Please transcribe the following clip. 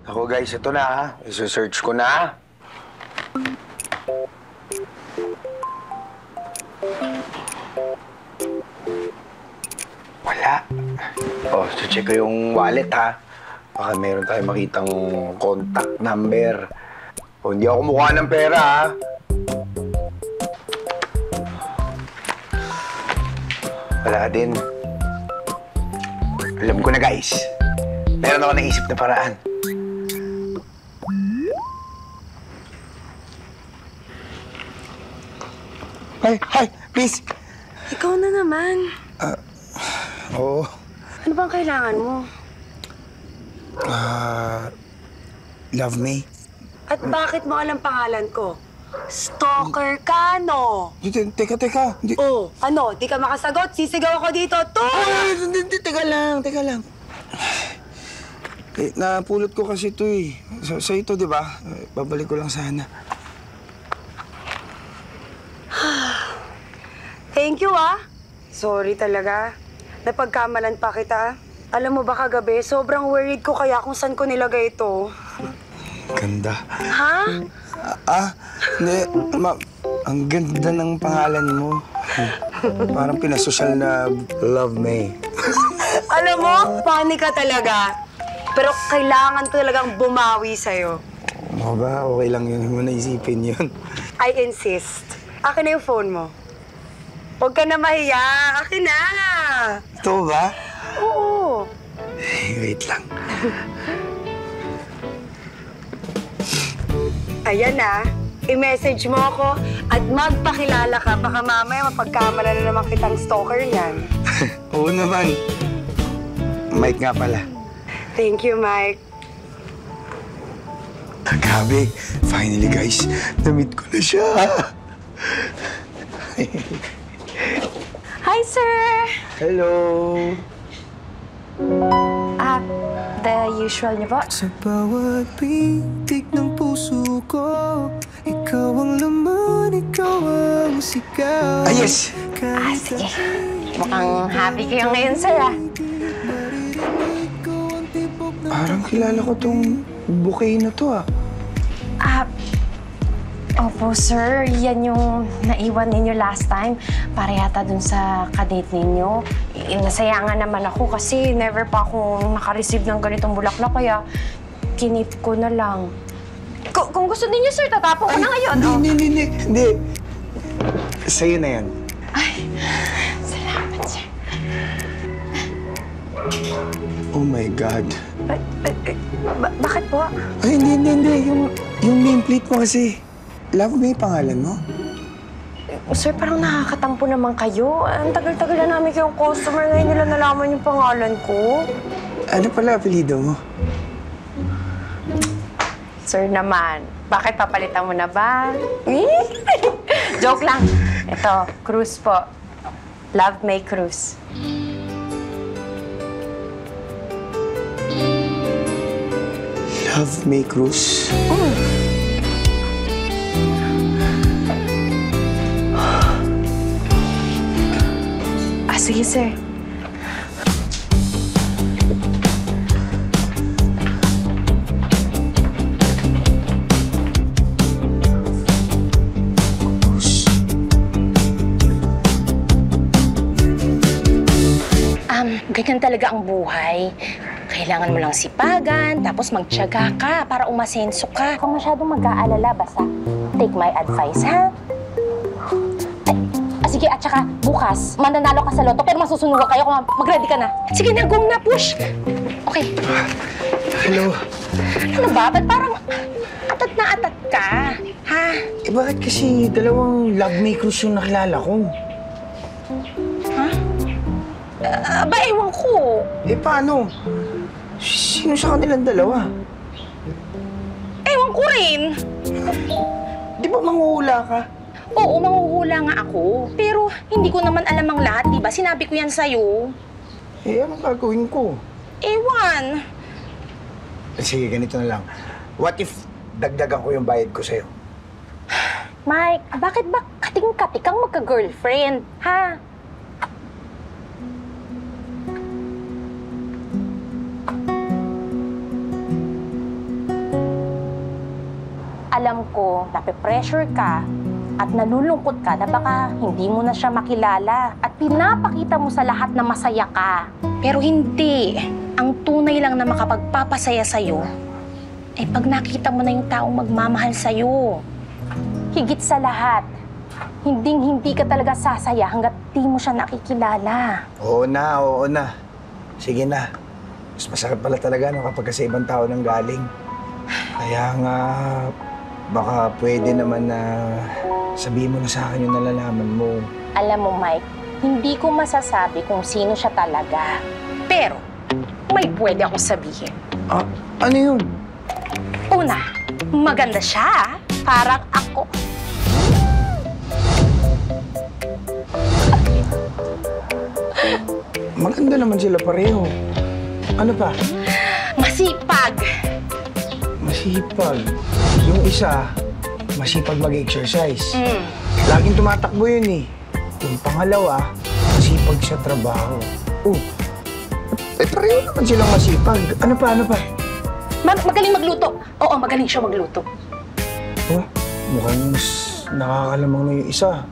Ako guys, ito na ha. Iso-search ko na. Wala. Oh, so check ko yung wallet ha. Baka meron tayong makitang contact number. O, hindi ako mukha ng pera ha. Wala din. Alam ko na guys. Meron ako naisip na paraan. Hi, please. Ikaw na naman. Oo. Ano bang kailangan mo? Love me? At bakit mo alam pangalan ko? Stalker ka, no? Teka. Hindi. Oh, ano? Di ka makasagot? Sisigaw ako dito. Hindi, teka lang. Napulot ko kasi ito eh. Sa ito, di ba? Babalik ko lang sana. Thank you, ah. Sorry talaga. Napagkamalan pa kita. Alam mo ba kagabi, sobrang worried ko kaya kung saan ko nilagay ito. Ganda. Ha? Hindi. Ang ganda ng pangalan mo. Parang pinasosyal na Love Me. Alam mo, funny ka talaga. Pero kailangan talagang bumawi sa'yo. Ako ba? Okay lang yun. Hindi mo naisipin yun. I insist. Akin na yung phone mo. Huwag ka na mahiya. Akin na. Ito ba? Oo. Wait lang. Ayan na. I-message mo ako at magpakilala ka. Baka mamaya mapagkamala na naman kitang stalker niyan. Oo naman. Mike nga pala. Thank you, Mike. Grabe. Finally, guys. Na-meet ko na siya. Hi, sir! Hello. The usual niyo po? Sa bawat pitik ng puso ko, ikaw ang laman, ikaw ang sigaw. Yes. Sige. Mukhang happy kayo ngayon, sir, Parang kilala ko tong bouquet na to, Opo, sir. Yan yung naiwan ninyo last time. Para yata dun sa kadate ninyo. Nasayangan naman ako kasi never pa akong naka-receive ng ganitong bulaklak. Kaya kinip ko na lang. Kung gusto ninyo, sir, tatapon ko na ngayon. Hindi. Sa'yo na yan. Ay, salamat, sir. Oh my God. Bakit po? Ay, hindi. Yung nameplate mo kasi. Love Me, pangalan mo? Sir, parang nakakatampo naman kayo. Ang tagal-tagal na namin kayong customer. Ngayon nila nalaman yung pangalan ko. Ano pala apelido mo? Sir naman, bakit papalitan mo na ba? Joke lang. Ito, Cruz po. Love May Cruz. Love Me Cruz? Sige, sir. Ganyan talaga ang buhay. Kailangan mo lang sipagan, tapos magtiyaga ka para umasenso ka. Kung masyadong mag-aalala, basta take my advice, ha? Sige, at saka bukas, mananalo ka sa loto, pero masusunugan kayo kung mag-ready ka na. Sige na, go na, push! Okay. Hello. Ano ba? Ba't parang atat na atat ka? Ha? Bakit kasi dalawang Love Me Cruz yung nakilala ko? Aba, ewan ko. Paano? Sino sa kanilang dalawa? Ewan ko rin. Di ba manghuhula ka? Oo, manghuhula nga ako. Pero hindi ko naman alam ang lahat, di ba? Sinabi ko yan sa'yo. Anong gagawin ko? Ewan. Sige, ganito na lang. What if dagdagan ko yung bayad ko sa'yo? Mike, bakit ba kating-kati kang magka-girlfriend, ha? alam ko, nape-pressure ka at nalulungkot ka na baka hindi mo na siya makilala at pinapakita mo sa lahat na masaya ka. Pero hindi. Ang tunay lang na makapagpapasaya sa'yo ay pag nakita mo na yung taong magmamahal sa'yo. Higit sa lahat, hinding-hindi ka talaga sasaya hanggat di mo siya nakikilala. Oo na. Sige na. Mas masarap pala talaga no, kapag sa ibang tao nang galing. Kaya nga, baka pwede naman na sabihin mo na sa akin yung nalalaman mo. Alam mo, Mike, hindi ko masasabi kung sino siya talaga. Pero, may pwede akong sabihin. Ah, ano yun? Una, maganda siya. Parang ako. Maganda naman sila pareho. Ano pa? Masipag. Masipag. Yung isa, masipag mag-exercise. Laging tumatakbo yun eh. Yung pangalawa, masipag sa trabaho. Pareho naman silang masipag. Ano pa? Magaling magluto. Oo, magaling siya magluto. Mukhang mas nakakalamang na yung isa.